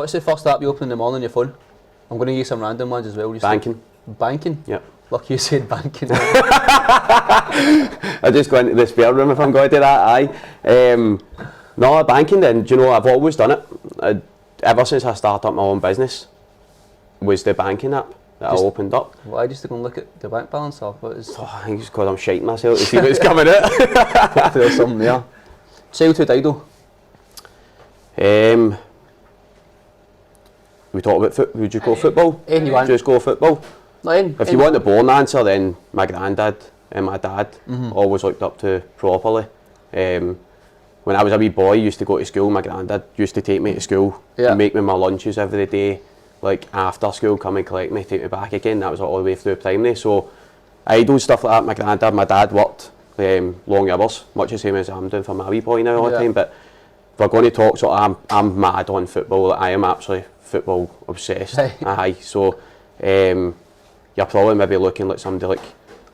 What's the first app you open in the morning on your phone? I'm going to use some random ones as well. Banking. Banking? Yep. Lucky you said banking. I just go into the spare room if I'm going to do that, aye. No, banking then, do you know, I've always done it. Ever since I started up my own business, was the banking app that I opened up. Why just to go and look at the bank balance or what is... I think it's because I'm shiting myself to see what's coming out. Hopefully there's something there. Childhood idol? We talk about football, would you go football? Anyone. Just go football? If you want the boring answer, then my granddad and my dad always looked up to properly. When I was a wee boy, I used to go to school, my granddad used to take me to school and make me my lunches every day. Like after school, come and collect me, take me back again. That was all the way through primary. So idol stuff like that, my granddad, my dad worked long hours, much the same as I'm doing for my wee boy now all the time. But if we're going to talk, so I'm mad on football. I am actually football obsessed. Aye. So you're probably maybe looking like somebody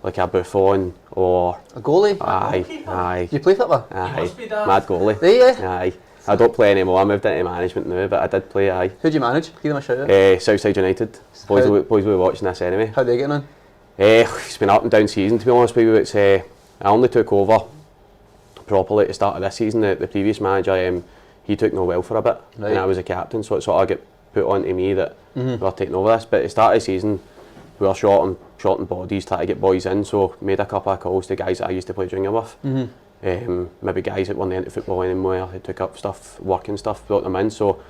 like a Buffon or a goalie. Aye. You play football? Aye. Mad goalie. Do you? Aye. I don't play anymore. I moved into management now, but I did play. Aye. Who'd you manage? Give them a shout out. Southside United. Boys will be watching this anyway. How are they getting on? It's been up and down season, to be honest with you. It's I only took over properly at the start of this season. The previous manager, he took no well for a bit, and I was a captain, so it sort of got put onto me that we were taking over this. But at the start of the season, we were short on bodies, trying to get boys in, so made a couple of calls to guys that I used to play junior with. Maybe guys that weren't into football anymore, they took up stuff, work and stuff, brought them in. So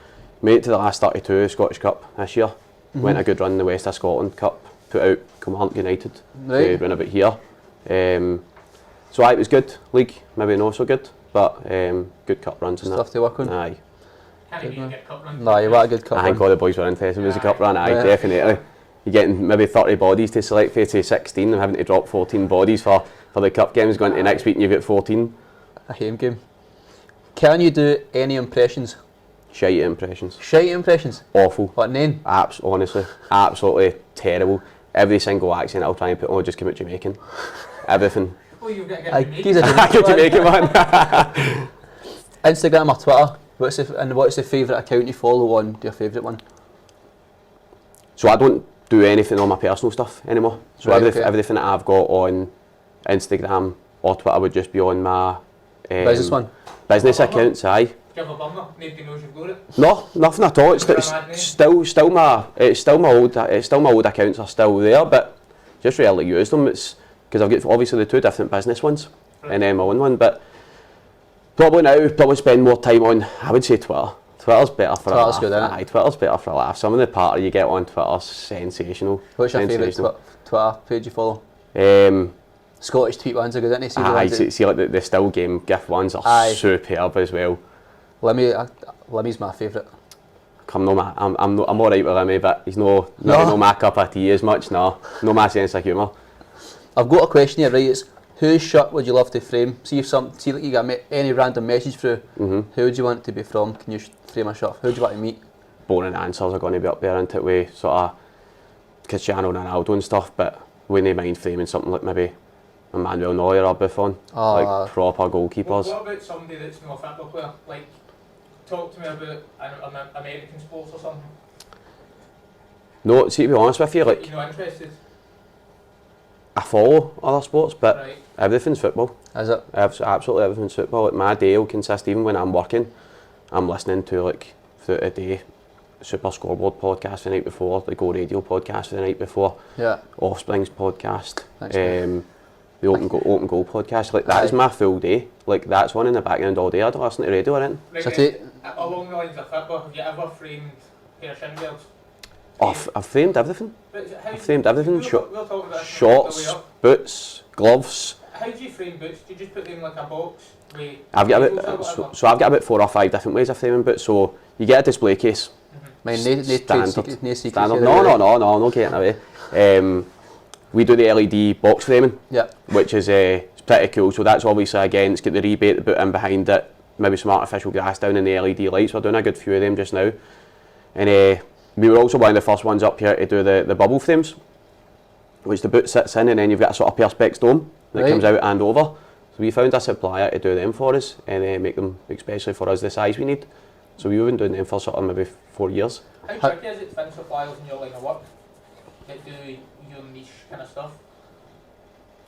made it to the last 32 Scottish Cup this year. Went a good run in the West of Scotland Cup, put out Kilmarnock United to run about here. So it was good. League, maybe not so good, but good cup runs and stuff to work on. Aye. Can't even get cup runs. No, you want a good cup run. I think all the boys were interested with the cup run, definitely. You're getting maybe 30 bodies to select for to 16 and having to drop 14 bodies for the cup games going to next week and you get 14. A home game. Can you do any impressions? Shite impressions. Shite impressions? Awful. What name? Honestly, absolutely terrible. Every single accent I'll try and put on just come out Jamaican. Everything. Well, you've got to get Jamaican one. Instagram or Twitter? What's the favourite account you follow on your favourite one? So I don't do anything on my personal stuff anymore. So everything that I've got on Instagram or Twitter would just be on my business one. Business accounts, aye. Do you have a bummer? Nobody knows you've got it? No, nothing at all. It's still my old accounts are still there, but just rarely use them. It's because I've got obviously the two different business ones and then my own one, but probably spend more time on, I would say, Twitter. Twitter's better for a laugh. Good, isn't it? Aye, Twitter's better for a laugh. Some of the party you get on Twitter's sensational. What's your favourite Twitter page you follow? Scottish tweet ones are good, aren't they? See like the still game GIF ones are superb as well. Limmy's my favourite. I'm alright with Limmy, but he's no my cup of tea as much. No my sense of humour. I've got a question here, right? It's whose shirt would you love to frame? See like you got any random message through. Who would you want it to be from? Can you frame a shirt? Who would you want to meet? Boring answers are going to be up there, isn't it? With sort of Cristiano Ronaldo and stuff, but wouldn't mind framing something like maybe Emmanuel Neuer or Buffon, like proper goalkeepers. What about somebody that's not a football player? Like, talk to me about American sports or something. No, see, to be honest with you, like, you're not interested? I follow other sports, but everything's football. Is it? Absolutely everything's football. Like, my day will consist, even when I'm working, I'm listening to, like, throughout the day, Super Scoreboard podcast the night before, the Go Radio podcast the night before, Offxspringz podcast, the Open Goal podcast. Like, that is my full day. Like, that's on in the background all day. I don't listen to radio or anything. Right, along the lines of football, have you ever framed a pair of shin guards? I've framed everything. Shorts, boots, gloves. How do you frame boots? Do you just put them in like a box? I've got about 4 or 5 different ways of framing boots. So you get a display case. Standard. No, not getting away. We do the LED box framing, which is pretty cool. So that's obviously, again, it's got the rebate, the boot in behind it, maybe some artificial grass down in the LED lights. We're doing a good few of them just now. And we were also one of the first ones up here to do the bubble frames, which the boot sits in, and then you've got a sort of perspex dome that comes out and over. So we found a supplier to do them for us and make them especially for us the size we need. So we've been doing them for sort of maybe 4 years. How tricky is it to find suppliers in your line of work that do your niche kind of stuff?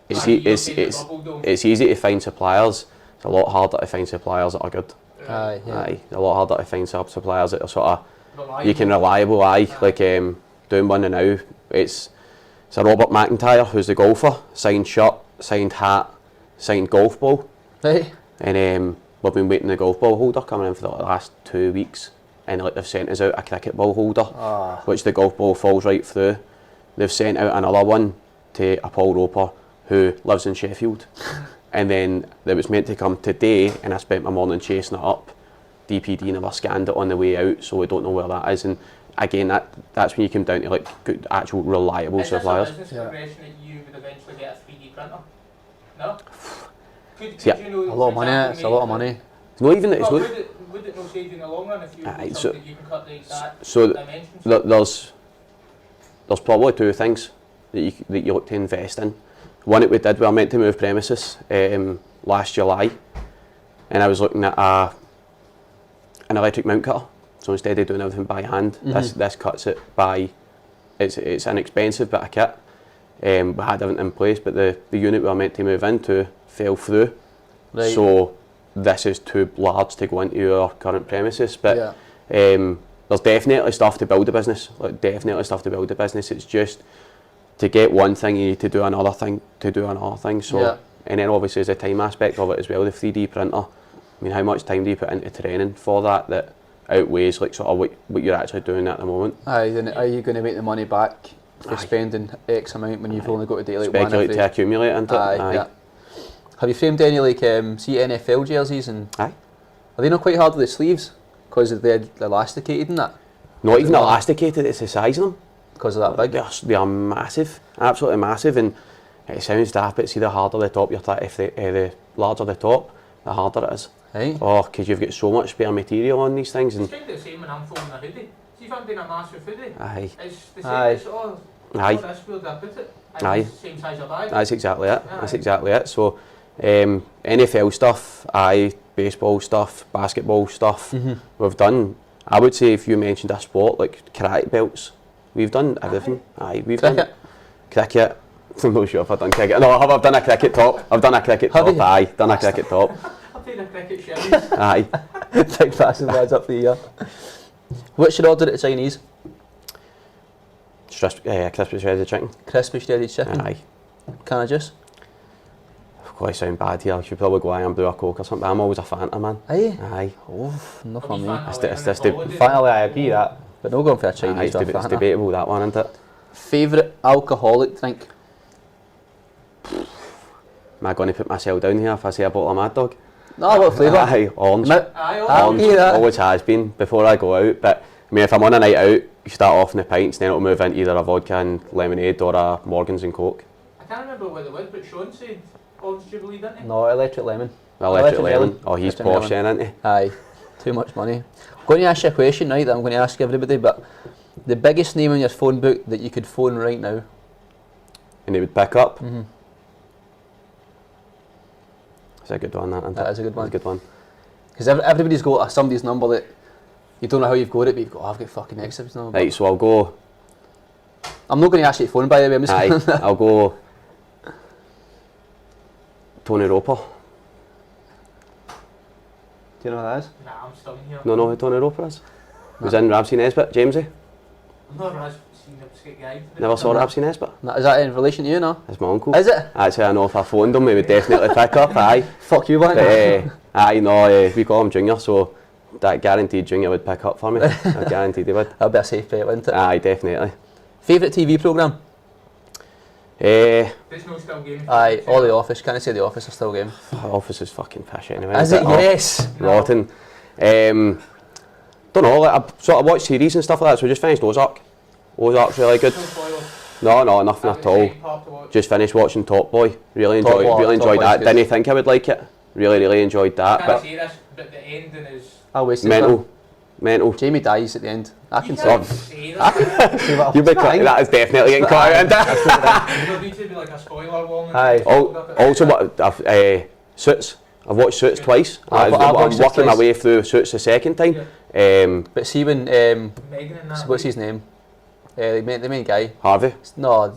It's easy to find suppliers. It's a lot harder to find suppliers that are good. Aye, yeah. Aye, a lot harder to find suppliers that are sort of Reliable. you can reliable. Aye, like doing one now. It's a Robert McIntyre who's the golfer. Signed shirt, signed hat, signed golf ball. Right. And we've been waiting the golf ball holder coming in for the last 2 weeks, and like they've sent us out a cricket ball holder, which the golf ball falls right through. They've sent out another one to a Paul Roper who lives in Sheffield, and then it was meant to come today, and I spent my morning chasing it up. DPD never scanned it on the way out, so we don't know where that is. And again, that's when you come down to like good, actual reliable suppliers. Is this a business progression that you would eventually get a 3D printer? No? Could Yeah. you know, A lot of for money, example, it's a lot of make money. It's not even. It's Well, not. would it not save you in the long run if you Aye, do so- something you can cut the exact So dimensions? there's probably two things that you look to invest in. One that we did, we were meant to move premises last July, and I was looking at an electric mount cutter. So instead of doing everything by hand, this cuts it by. It's an expensive bit of kit. We had everything in place, but the unit we were meant to move into fell through. Right. So this is too large to go into our current premises. But Yeah. there's definitely stuff to build a business. Like definitely stuff to build a business. It's just to get one thing, you need to do another thing to do another thing. So Yeah. and then obviously there's a time aspect of it as well. The 3D printer. I mean, how much time do you put into training for that outweighs like sort of what you're actually doing at the moment? Aye, then are you going to make the money back for spending X amount when you've only got to do like one Speculate every... to accumulate into it. Aye, yeah. Have you framed any like see NFL jerseys and Aye. are they not quite hard with the sleeves because they're elasticated and that? Not even Well, elasticated, it's the size of them. Because of that big? They are massive, absolutely massive, and it sounds daft, but see the harder the top the larger the top, the harder it is. Right. Oh, because you've got so much spare material on these things. It's And kind of the same when I'm folding a hoodie. See if I'm doing a massive hoodie, aye, it's the same. Aye. It's Aye. this where do I put it? Aye. It's the same size of bag. that's exactly it. Aye. That's exactly it. So, NFL stuff, baseball stuff, basketball stuff. We've done. I would say if you mentioned a sport like karate belts, we've done everything. Aye, we've Cricket? done cricket. I'm not sure if I've done cricket. No, I've done a cricket top. I've done a cricket Have top. you? Aye, done a cricket top. I played a cricket shells. Aye. Big passing lads up the year. What's your order at Chinese? Crispy shredded chicken. Crispy shredded chicken. Aye. Can I just? Quite sound bad here. I should probably go and brew a Coke or something. I'm always a Fanta man. Aye. Aye. Oh, not for I'll be me. Fanta It's lemon the- it's and the- holiday. Finally, I agree that. But no going for a Aye, Chinese stuff. it's debatable that one, isn't it? Favourite alcoholic drink? Am I going to put myself down here if I say a bottle of Mad Dog? No, what flavour? Aye, orange. No. Aye, I'll Orange hear that. always has been before I go out. But I mean, if I'm on a night out, you start off in the pints, then it'll move into either a vodka and lemonade or a Morgans and Coke. I can't remember what it was, but Sean said Orange Jubilee, didn't he? No, electric lemon. Electric Electric lemon. melon. Oh, he's Electric posh melon. then, isn't he? Aye, too much money. I'm going to ask you a question now that I'm going to ask everybody, but the biggest name in your phone book that you could phone right now? And he would pick up. Mm-hmm. That's a good one, that, isn't That it? is a good one. That's a good one. Because everybody's got somebody's number that you don't know how you've got it, but you've got, oh, I've got fucking X number. Right, so I'll go. I'm not going to ask you to phone, by the way. I'm just Aye, I'll go. Tony Roper. Do you know who that is? Nah, I'm still in here. No, know who Tony Roper is? He was in Ramsey Nesbitt, Jamesy. I've never seen a skate guy. Never saw Ramsey Nesbitt. Is that in relation to you, no? That's my uncle. Is it? Actually, I know if I phoned him, he would definitely pick up. Aye. Fuck you, man. But, aye, no, we call him Junior, so that guaranteed Junior would pick up for me. I guaranteed he would. That'll be a safe bet, wouldn't it? Aye, definitely. Favourite TV programme? There's no still game. Aye, or The Office. Can I say The Office is still game? Office is fucking fish anyway. Is it? Oh, Yes. rotten. Don't know, like, I sort of watch series and stuff like that, so we just finished Ozark. Ozark's really good. No spoilers. No, nothing That at was all. the same part to watch. Just finished watching Top Boy. Really Top enjoyed, Boy- really Top enjoyed Boy's that. good. Didn't think I would like it. Really enjoyed I that. can't But say this, but the ending is. I wasted mental. Jamie dies at the end. I can You say can't it. say that. You be cut. That is definitely getting cut out. There needs to be like a spoiler warning. Aye. Also, what Suits. I've watched Suits twice. I've I'm watched it working my twice. way through Suits the second time. But see when Megan and that. what's his name? The main guy. Harvey. No,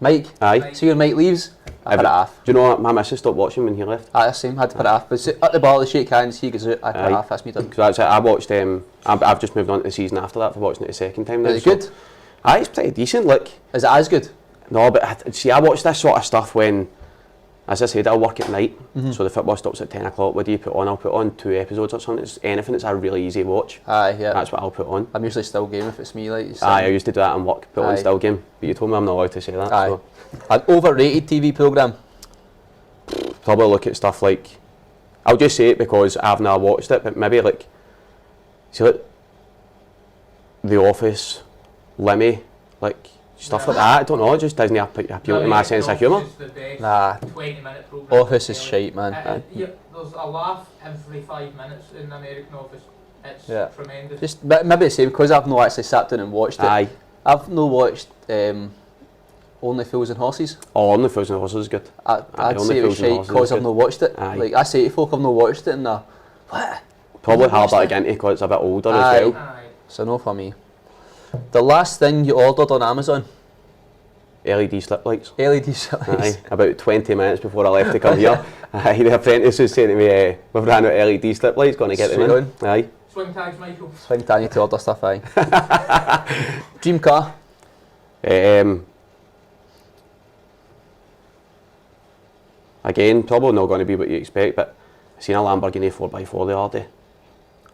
Mike. Aye. See when Mike leaves, I put it off. Do you know what? My missus stopped watching when he left. Aye, same. Had to put it off. But at the bar, they shake hands. He goes out. I put it Aye. off. That's me done. So that's it. I watched. I've just moved on to the season after that for watching it the second time. Now, Is it good? Aye, it's pretty decent. Like, Is it as good? no, but I watch this sort of stuff when, as I said, I'll work at night. So the football stops at 10 o'clock. What do you put on? I'll put on 2 episodes or something. It's anything that's a really easy watch. Aye, yeah. That's what I'll put on. I'm usually still game if it's me. Like. Aye, I used to do that in work. Put on Aye. still game. But you told me I'm not allowed to say that. Aye. So An overrated TV programme. probably look at stuff like, I'll just say it because I've not watched it, but maybe like, see like The Office, Lemmy, like stuff like that. I don't know, it just doesn't appeal to my sense of humour. Nah. 20-minute program. Office is shite, man. There's a laugh every 5 minutes in the American Office. It's Yeah. tremendous. Just maybe the same because I've not actually sat down and watched it. Aye. I've not watched Only Fools and Horses. Oh, Only Fools and Horses is good. I'd Only say it was Fools and shite Horses because is I've good. not watched it. Aye. Like I say to folk I've not watched it and they're, what? Probably You've hard watched to get into because it's a bit older Aye. as well. Aye. So no for me. The last thing you ordered on Amazon? LED slip lights. LED Aye, lights. about 20 minutes before I left to come here. Aye, the apprentice was saying to me, we've ran out of LED slip lights, going to get them Sweet in. Aye. Swing tags, Michael. Swing Danny to order stuff, aye. Dream car? Again, probably not going to be what you expect, but I seen a Lamborghini 4x4 the other day.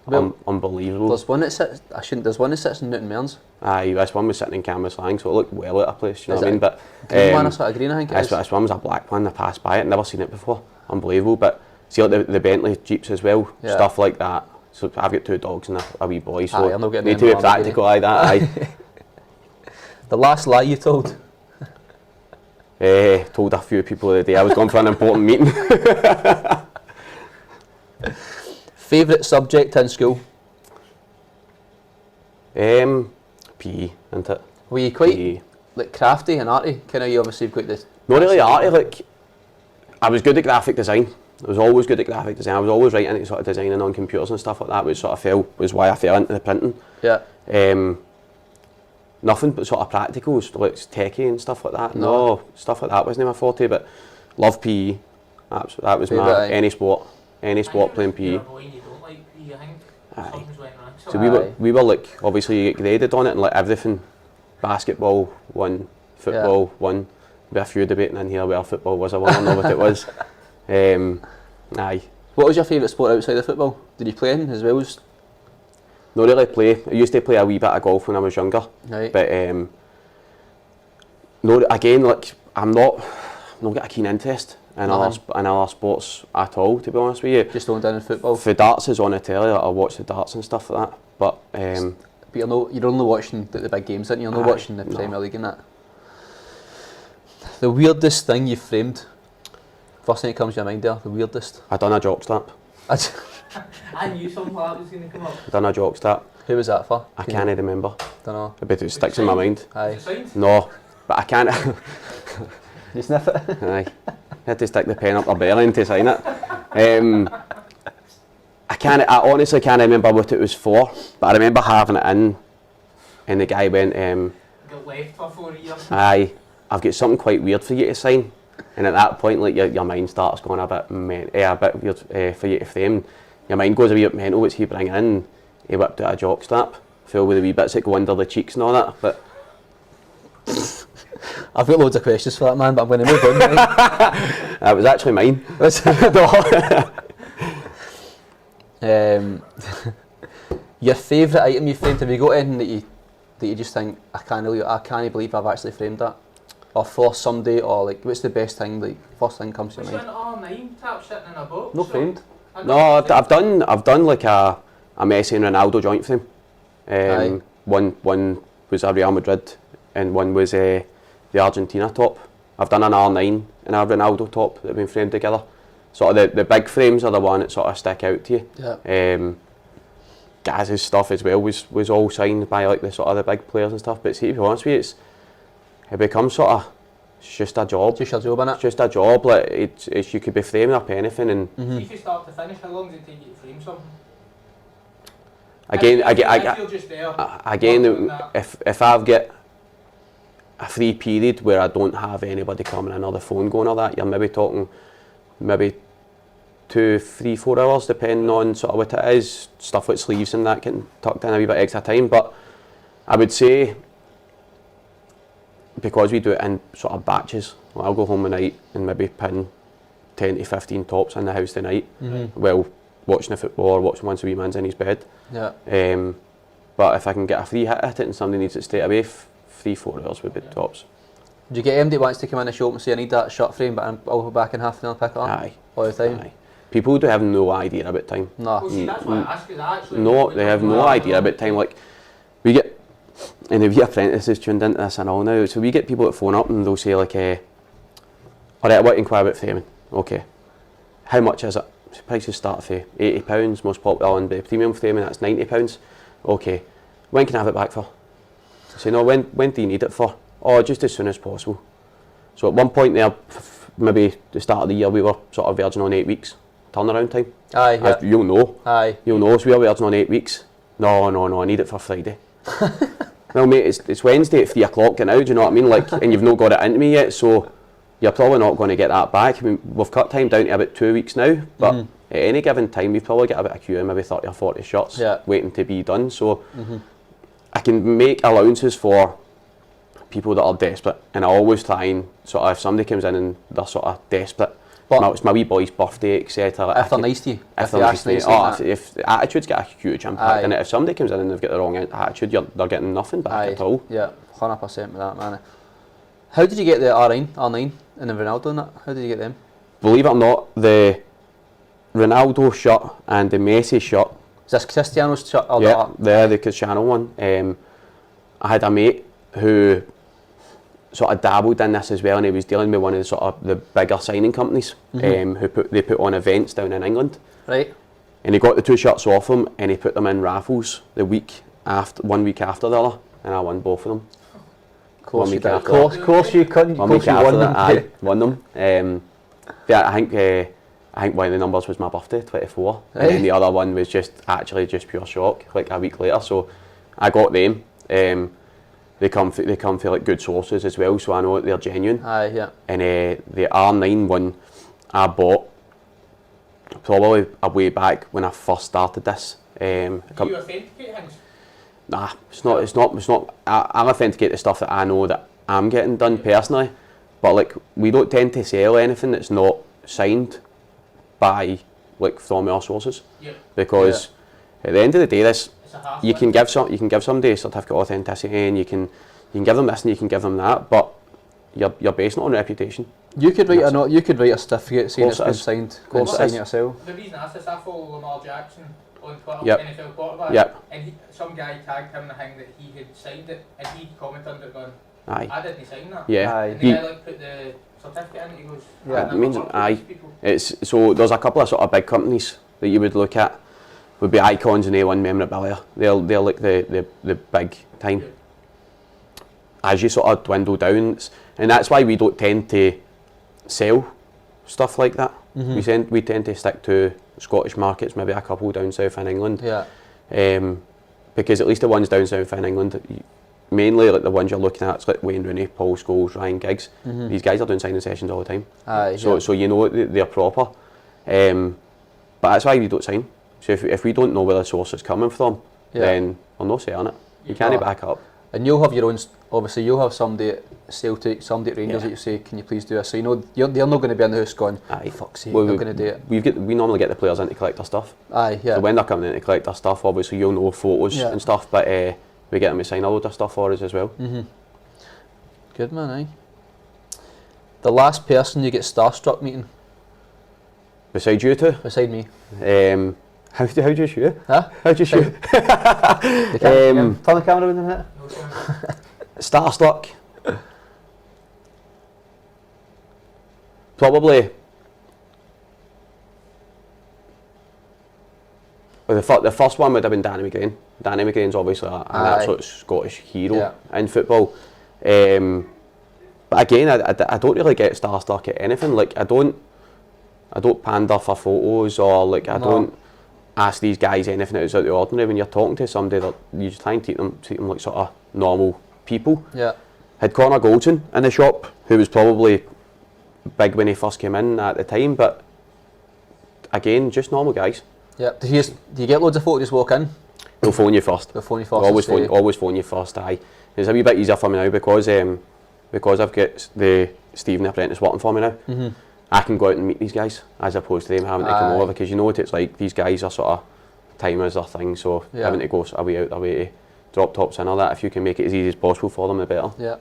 Well, Unbelievable. There's one that sits. There's one that sits in Newton Mearns. Aye, this one was sitting in Cambuslang, so it looked well at a place, you know Is what I it mean? But Green one or sort of green, I think it is. this one was a black one. I passed by it, never seen it before. Unbelievable. But see, like the Bentley Jeeps as well, Yeah. stuff like that. So I've got 2 dogs and a wee boy, so Aye, I'm not getting need in to be Lamborghini. practical like that. Aye. The last lie you told? Told a few people the day I was going for an important meeting. Favourite subject in school? PE, isn't it? Were you quite PE. like crafty and arty? Kind of, you obviously have got this. Not really arty, like, I was good at graphic design. I was always good at graphic design. I was always writing into sort of designing on computers and stuff like that, which sort of was why I fell into the printing. Yeah. Nothing but sort of practicals, like techie and stuff like that. No. No, stuff like that wasn't my forte, but love PE. That was Favourite, my, aye. any sport playing PE. You're a boy and you don't like PE, I think. Aye. Something's went wrong. So Aye. we were like, obviously you get graded on it and like everything. Basketball won, football won. Be a few debating in here where football was, I don't know what it was. Aye. What was your favourite sport outside of football? Did you play in as well as? Not really play. I used to play a wee bit of golf when I was younger. Right. But no, again, like I'm not got a keen interest in other sports at all, to be honest with you. Just going down in football. If the darts is on the telly, I'll watch the darts and stuff like that. But But you're only watching the big games, aren't you? You're not Aye, watching the no. Premier League and that. The weirdest thing you've framed? First thing that comes to your mind there, the weirdest. I done a jock strap. I knew something like that was going to come up. I done a jock strap. Who was that for? I can't remember. Don't know. I bet it sticks in my mind. Aye. Is it signed? No, but I can't. You sniff it? Aye. Had to stick the pen up their belly to sign it. I honestly can't remember what it was for, but I remember having it in, and the guy went, Got left for 4 years. aye, I've got something quite weird for you to sign. And at that point, like your mind starts going a bit weird for you to frame. Your mind goes a wee bit mental. What's he bringing in? He whipped out a jock strap, filled with the wee bits that go under the cheeks and all that. But I've got loads of questions for that man, but I'm going to move on. Right? that was actually mine. Your favourite item you framed? Have you got anything that you just think I can't believe I've actually framed that, or for somebody, or like what's the best thing? Like first thing comes to It's mind. an R9 tap sitting in a box. No so framed. I No, don't I've done like a Messi and Ronaldo joint frame. Aye. One was a Real Madrid and one was the Argentina top. I've done an R9 and a Ronaldo top that have been framed together. Sort of the big frames are the one that sort of stick out to you. Yeah. Gaz's stuff as well was all signed by like the sort of the big players and stuff. But see, to be honest with you, it becomes sort of It's just a job. Just your job, innit? It's just a job. Like it's you could be framing up anything, and See if you start to finish, how long does it take you to frame something? again, if I've got a free period where I don't have anybody coming in or the phone going or that, you're maybe talking maybe 2, 3, 4 hours, depending on sort of what it is. Stuff with sleeves and that getting tucked in a wee bit extra time. But I would say, because we do it in sort of batches, well, I'll go home at night and maybe pin 10 to 15 tops in the house tonight. Well, watching the football or watching once a wee man's in his bed. Yeah. But if I can get a free hit at it and somebody needs it straight away, 3, 4 hours would be tops. Do you get MD wants to come in the shop and say, I need that shot frame, but I'll go back in half an hour and pick it up? Aye. All the time? Aye. People do have no idea about time. No. Well, see, that's why I ask, because I actually... No, they have no idea about time. Like, we get, and the wee apprentices tuned into this and all now, so we get people that phone up and they'll say like, alright, I want to inquire about framing. Okay. How much is it? The prices start for £80, most popular on the premium framing, that's £90. Okay. When can I have it back for? I say, no, when do you need it for? Oh, just as soon as possible. So at one point there, maybe the start of the year, we were sort of verging on 8 weeks turnaround time. Aye, yeah. You'll know. Aye. You'll know, so we were verging on 8 weeks. No, I need it for Friday. Well, mate, it's Wednesday at 3 o'clock now, do you know what I mean? Like, and you've not got it into me yet, so you're probably not going to get that back. I mean, we've cut time down to about 2 weeks now, but at any given time, we've probably got about a queue of maybe 30 or 40 shots waiting to be done. So I can make allowances for people that are desperate, and I always try and sort of, if somebody comes in and they're sort of desperate, but it's my wee boy's birthday, etc. If they're nice to you, if they're nice to you, if the attitude's got a huge impact in it. If somebody comes in and they've got the wrong attitude, they're getting nothing back at all. Yeah, 100% with that, man. How did you get the R9 and the Ronaldo and that? How did you get them? Believe it or not, the Ronaldo shirt and the Messi shirt. Is this Cristiano's shirt? Or yeah, they're the Cristiano one. I had a mate who sort of dabbled in this as well, and he was dealing with one of the sort of the bigger signing companies who put on events down in England. Right. And he got the 2 shirts off them and he put them in raffles the week after, 1 week after the other, and I won both of them. Of course you did. Of course you couldn't. Of course you won them. I won them. Yeah, I think one of the numbers was my birthday, 24, and then the other one was just pure shock, like a week later. So I got them. They come from like good sources as well, so I know that they're genuine. Aye, yeah. And the R9 one I bought probably a way back when I first started this. Do you authenticate things? Nah, it's not. I'll authenticate the stuff that I know that I'm getting done personally, but like we don't tend to sell anything that's not signed by like from our sources, because at the end of the day, you can give somebody a certificate of authenticity, and you can give them this and you can give them that, but you're basing it on reputation. You could write a certificate saying it's been signed. Of course, sign it yourself. The reason I asked this, I follow Lamar Jackson on Twitter, NFL quarterback, and some guy tagged him in the thing that he had signed it, and he commented under it going, I didn't sign that. Yeah. And the guy like put the certificate in, and he goes, it means it's so there's a couple of sort of big companies that you would look at would be Icons and A1 Memorabilia. They're like the big time. As you sort of dwindle down, and that's why we don't tend to sell stuff like that. We tend to stick to Scottish markets, maybe a couple down south in England. Yeah. Because at least the ones down south in England, mainly like the ones you're looking at, it's like Wayne Rooney, Paul Scholes, Ryan Giggs. These guys are doing signing sessions all the time. So you know they're proper. But that's why we don't sign. So if we don't know where the source is coming from, then we're not selling it. You can't back up. And you'll have your own. Obviously, you'll have somebody at Celtic, somebody at Rangers that you say, "Can you please do this?" So you know they're not going to be in the house going, "Fuck's sake, they're going to do it." We normally get the players in to collect their stuff. So when they're coming in to collect their stuff, obviously you'll know photos and stuff, but we get them to sign a load of stuff for us as well. Good man, aye. The last person you get starstruck meeting? Besides you two? Beside me. How do you shoot? Huh? How do you shoot? Turn the camera with them. Starstruck. Probably. Well, the first one would have been Danny McGrain. Danny McGrain's obviously an absolute Scottish hero in football. But again, I don't really get starstruck at anything. Like I don't pander for photos, or like I don't ask these guys anything out of the ordinary. When you're talking to somebody, that you just try and treat them like sort of normal people. Yeah. Had Connor Goldson in the shop, who was probably big when he first came in at the time, but again, just normal guys. Yeah. Do you get loads of photos just walk in? They'll phone you first. They'll phone you first. Always phone you first. Aye. It's a wee bit easier for me now because I've got the Stephen the Apprentice working for me now. Mm-hmm. I can go out and meet these guys as opposed to them having to come over, because you know what it's like. These guys are sort of time is their thing, so having to go away out their way to drop tops and all that. If you can make it as easy as possible for them, the better. Yeah.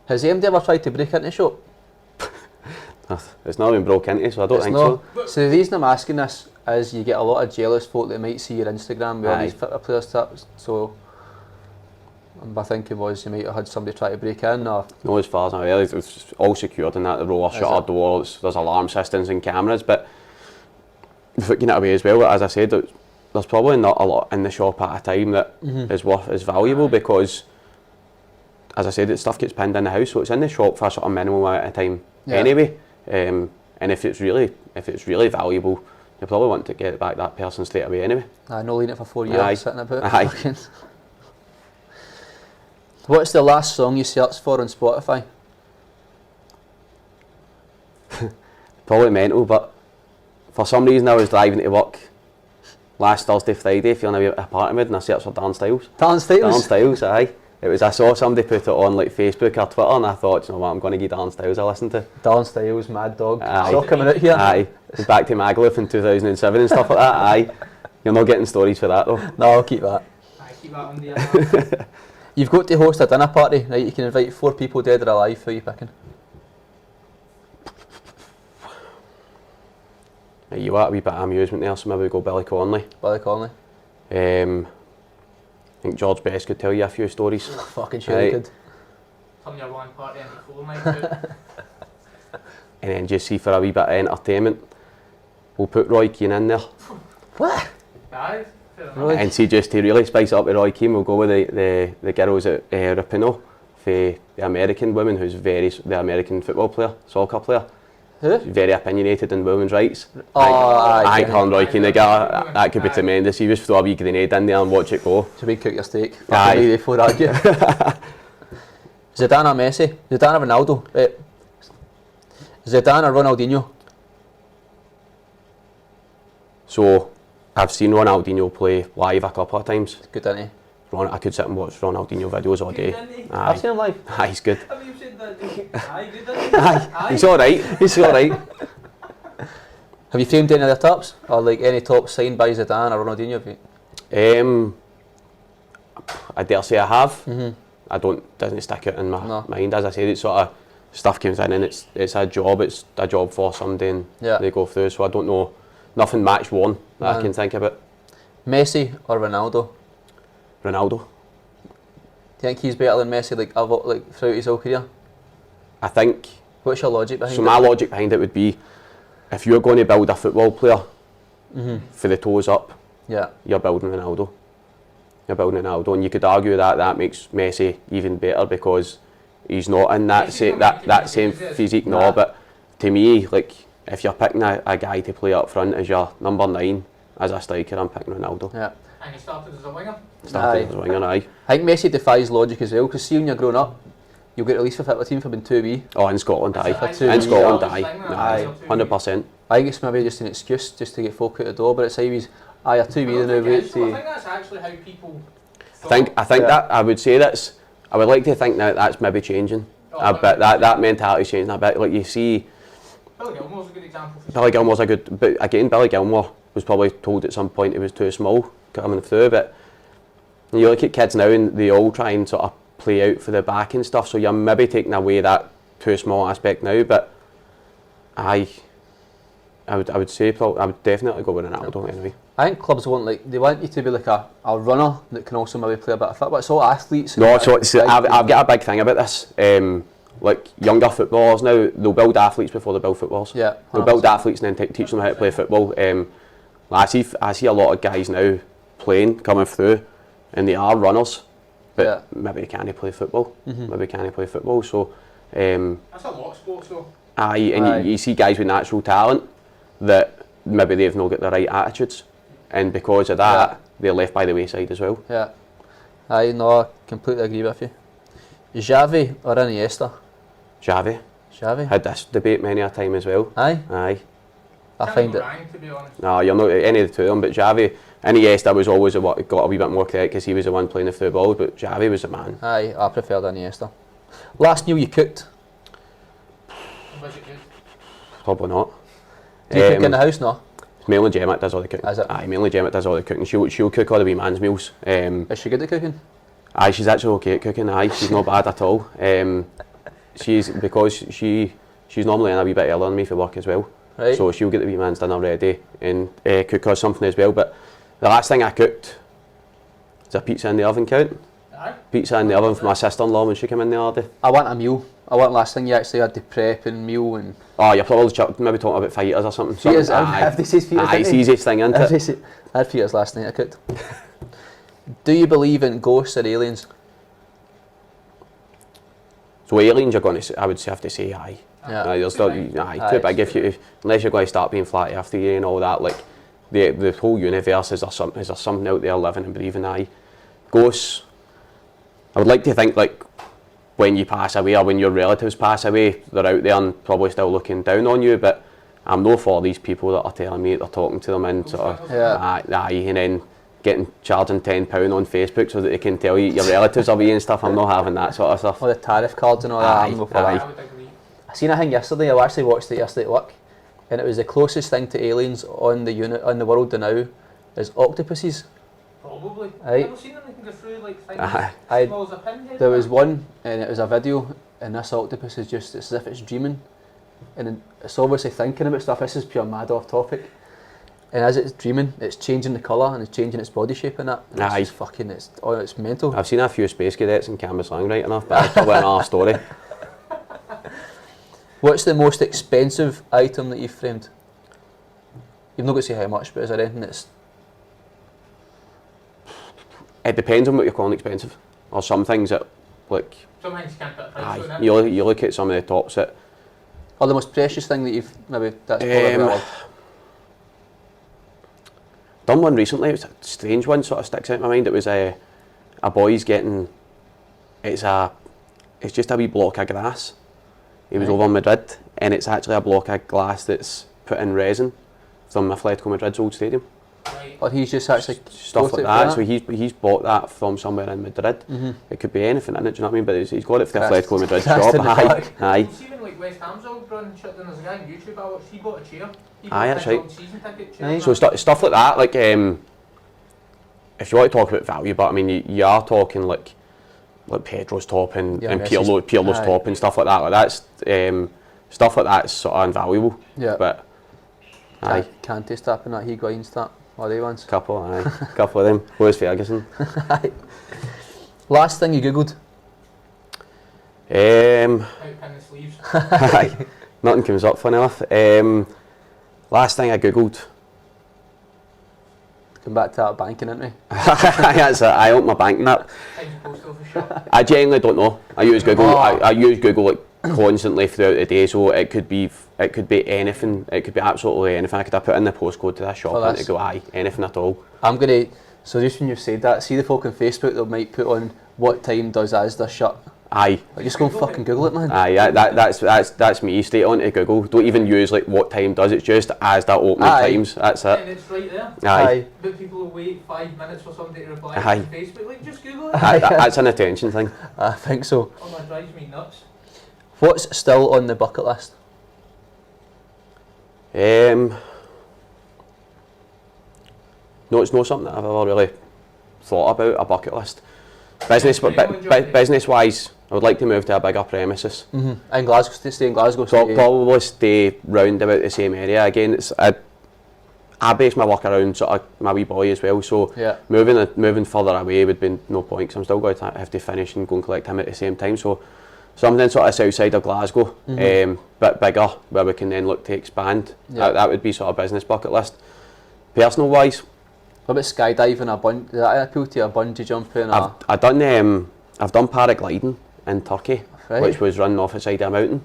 Has MD ever tried to break into the shop? It's not been broke into, so I don't think so. So the reason I'm asking this is you get a lot of jealous folk that might see your Instagram with all these fitter players tips. So my thinking was you might have had somebody try to break in, or no, as far as I'm aware, it's all secured in that the roller shutter door. There's alarm systems and cameras, but getting it away as well. As I said, there's probably not a lot in the shop at a time that is valuable, because, as I said, stuff gets pinned in the house, so it's in the shop for a sort of minimum amount of time anyway. And if it's really valuable, you probably want to get back that person straight away anyway. I know, leaving it for 4 years, sitting about. Aye. What's the last song you searched for on Spotify? Probably Mental, but for some reason I was driving to work last Thursday, Friday, feeling a bit apart mood, and I searched for Dan Styles. Dan Styles? Dan Styles, aye. I saw somebody put it on like Facebook or Twitter, and I thought, you know what, I'm going to give Dan Styles a listen to. Dan Styles, Mad Dog. Aye. It's all coming out here. Aye. Back to Magaluf in 2007 and stuff like that. Aye. You're not getting stories for that though. No, I'll keep that. I keep that on the You've got to host a dinner party, right? You can invite 4 people, dead or alive. Who are you picking? You want a wee bit of amusement there, so maybe we go Billy Connolly. Billy Connolly. I think George Best could tell you a few stories. Fucking sure he could. Turn your one party into 4 nights out. And then just see for a wee bit of entertainment, we'll put Roy Keane in there. What? Aye. And see, just to really spice it up with Roy Keane, we'll go with the girls at Rapinoe, for the American woman who's the American football player, soccer player. Who? Very opinionated in women's rights. Oh, I think her and Roy Keane together, that could be tremendous. You just throw a wee grenade in there and watch it go. So we cook your steak. Aye. Before argue. Zidane or Messi? Zidane or Ronaldo? Zidane or Ronaldinho? So, I've seen Ronaldinho play live a couple of times. Good, isn't he? I could sit and watch Ronaldinho videos all day. I've seen him live. Aye, he's good. Have you seen that? Aye, good, isn't he? Aye, he's alright. He's alright. Have you framed any other tops? Or like any tops signed by Zidane or Ronaldinho? I dare say I have. Doesn't stick out in my mind. As I said, it's sort of stuff comes in and it's a job. It's a job for somebody and they go through. So I don't know, nothing match one that I can think about. Messi or Ronaldo? Ronaldo. Do you think he's better than Messi like throughout his whole career? I think. What's your logic behind it? So my logic behind it would be, if you're going to build a football player for the toes up, you're building Ronaldo. You're building Ronaldo, and you could argue that makes Messi even better because he's not in that same physique. No, but to me, like if you're picking a guy to play up front as your number 9 as a striker, I'm picking Ronaldo. Yeah. And he started as a winger? Started as a winger, aye. I think Messi defies logic as well, because see when you're growing up, you'll get released for the team for being 2B. Oh, in Scotland, aye. In Scotland, aye. 100%. I think it's maybe just an excuse just to get folk out the door, but it's always, you're 2B now. I think that's actually how people I think that, I would say I would like to think now that's maybe changing. A bit, that mentality's changing a bit. Like you see, Billy Gilmore's a good example. Billy Gilmore's a good, but again, Billy Gilmore was probably told at some point he was too small coming through, but you look at kids now and they all try and sort of play out for the back and stuff, so you're maybe taking away that too small aspect now, but I would say I would definitely go with Ronaldo anyway. I think clubs they want you to be like a runner that can also maybe play a bit of football. It's all athletes. No, so I've got a big thing about this. Like younger footballers now, they'll build athletes before they build footballers. Yeah, they'll build athletes and then teach them how to play football. I see a lot of guys now playing, coming through, and they are runners, but maybe they can't play football. Maybe can't play football. So That's a lot of sports though. And you see guys with natural talent that maybe they've not got the right attitudes, and because of that, they're left by the wayside as well. Yeah. No, I completely agree with you. Xavi or Iniesta? Xavi. Had this debate many a time as well. I find it. Wrong, to be honest. No, you're not any of the two of them, but Xavi, Iniesta was always got a wee bit more credit because he was the one playing the through ball, but Xavi was the man. I preferred Iniesta. Last meal you cooked? Was it good? Probably not. Do you cook in the house? No. Mainly Gemma does all the cooking. Is it? Mainly Gemma does all the cooking. She'll cook all the wee man's meals. Is she good at cooking? She's actually okay at cooking. She's not bad at all. Because she's normally in a wee bit earlier than me for work as well. Right. So she'll get the wee man's dinner ready and cook us something as well. But the last thing I cooked is a pizza in the oven count. Aye. Pizza in the oven for my sister-in-law when she came in the other day. I want a meal. I want last thing you actually had to prep and meal and... Oh, you're probably maybe talking about fajitas or something. Fajitas, everybody says fajitas. It's the easiest thing, isn't it? I had fajitas last night, I cooked. Do you believe in ghosts or aliens? So aliens, I would have to say aye. Yeah. There's not, too big unless you're going to start being flat after you and all that. Like the whole universe is there something out there living and breathing. Aye. Ghosts. I would like to think like when you pass away or when your relatives pass away, they're out there and probably still looking down on you. But I'm no for these people that are telling me that they're talking to them and sort of and then charging £10 on Facebook so that they can tell you your relatives are and stuff. I'm not having that sort of stuff. Or the tariff cards and all that. I'm not for that. I seen a thing yesterday. I actually watched it yesterday at work, and it was the closest thing to aliens on the world now is octopuses. Probably. Aye. I've never seen anything go through like things as small as a pinhead. There was one, and it was a video, and this octopus is just, it's as if it's dreaming, and it's obviously thinking about stuff. This is pure mad off topic. And as it's dreaming, it's changing the colour and it's changing its body shape and that. And it's just fucking, it's mental. I've seen a few space cadets in Cambuslang right enough, but that's probably another story. What's the most expensive item that you've framed? You've not got to say how much, but is there anything that's... It depends on what you're calling expensive. Or some things that, like... Some things you can't put a price on it. You look at some of the tops that... Or the most precious thing that you've maybe... That's probably done one recently. It was a strange one, sort of sticks out in my mind. It was a boy's getting... It's just a wee block of glass. He was over in Madrid, and it's actually a block of glass that's put in resin from Atletico Madrid's old stadium. Right. Or he's just actually stuff like that. So he's bought that from somewhere in Madrid. It could be anything in it, do you know what I mean? But he's got it for the Atletico Madrid shop. Aye. See when like West Ham's all run shut down, there's a guy on YouTube I watched, he bought a chair. That's right. Season ticket chair. So stuff like that, like if you want to talk about value, but I mean you are talking like Pedro's top and Pirlo's top and stuff like that. Like that's stuff like that's sort of invaluable. Yeah. But Kante's tapping that, Higuain's tap, all they ones. Couple of them. Where's Ferguson? Last thing you googled? How to pin the sleeves. Nothing comes up funny enough. Last thing I googled. Come back to that banking, isn't we? I opened my banking app. I genuinely don't know. I use Google. I use Google like constantly throughout the day, so it could be anything. It could be absolutely anything. I could have put in the postcode to that shop and it go anything at all. So just when you've said that, see the folk on Facebook that might put on what time does Asda shut. Aye. Like, just go and fucking Google it, man. Aye, that's me. Straight on to Google. Don't even use like what time does. It's just Asda opening times. That's it. And it's right there. Aye. But people will wait 5 minutes for somebody to reply on Facebook. Like, just Google it. That's an attention thing. I think so. Oh, that drives me nuts. What's still on the bucket list? No, it's not something that I've ever really thought about, a bucket list. Business-wise, I would like to move to a bigger premises. In Glasgow, stay in Glasgow. Probably stay round about the same area. Again, I base my work around sort of my wee boy as well. So moving further away would be no point because I'm still going to have to finish and go and collect him at the same time. So something sort of south side of Glasgow, bit bigger, where we can then look to expand. That would be sort of business bucket list. Personal wise. What about skydiving? Did that appeal to you? A bungee jumping? I've done paragliding in Turkey. which was running off the side of a mountain.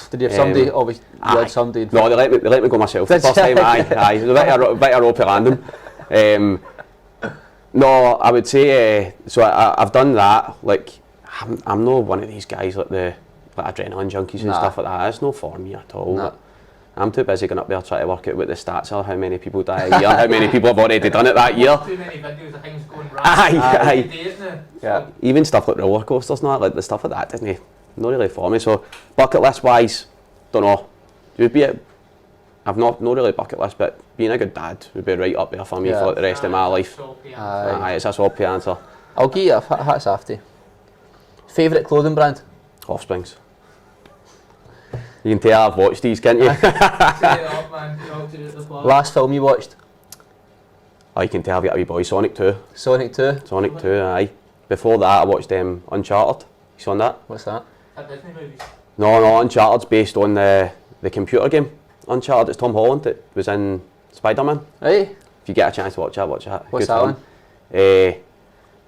Did you have somebody? You had somebody. No, they let me go myself the first time. Aye. It was a bit of ropey landing. No, I would say so. I've done that. Like, I'm not one of these guys like adrenaline junkies and stuff like that. It's not for me at all. Nah. I'm too busy going up there trying to work out what the stats are, how many people die a year, how many people have already done it that year. Too many videos of things going wrong. Aye. Yeah. Even stuff like roller coasters and like the stuff like that not really for me. So bucket list wise, don't know. I've not really bucket list, but being a good dad would be right up there for me for like the rest of my life. It's a soppy answer. I'll give you a hats after. Favourite clothing brand? Offxspringz. You can tell I've watched these, can't you? Last film you watched? Oh, you can tell I've got a wee boy, Sonic 2. Sonic 2? Sonic 2, aye. Before that I watched Uncharted. You saw that? What's that? Disney movies? No, Uncharted's based on the computer game. Uncharted, it's Tom Holland that was in Spider-Man. Right. If you get a chance to watch that, watch that. What's good that film.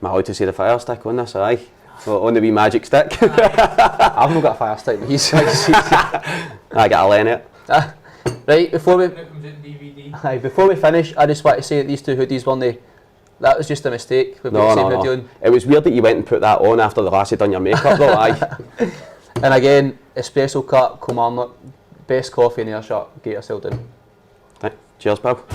Am I allowed to say the fire stick on this? Aye. On the wee magic stick. I've not got a fire stick, but he's I got a len it. Right, before we finish, I just want to say that these two hoodies weren't. That was just a mistake. No. It was weird that you went and put that on after the last had done your makeup though, aye. And again, espresso cut, Kilmarnock, best coffee in Ayrshire, get yourself down. Cheers, pal.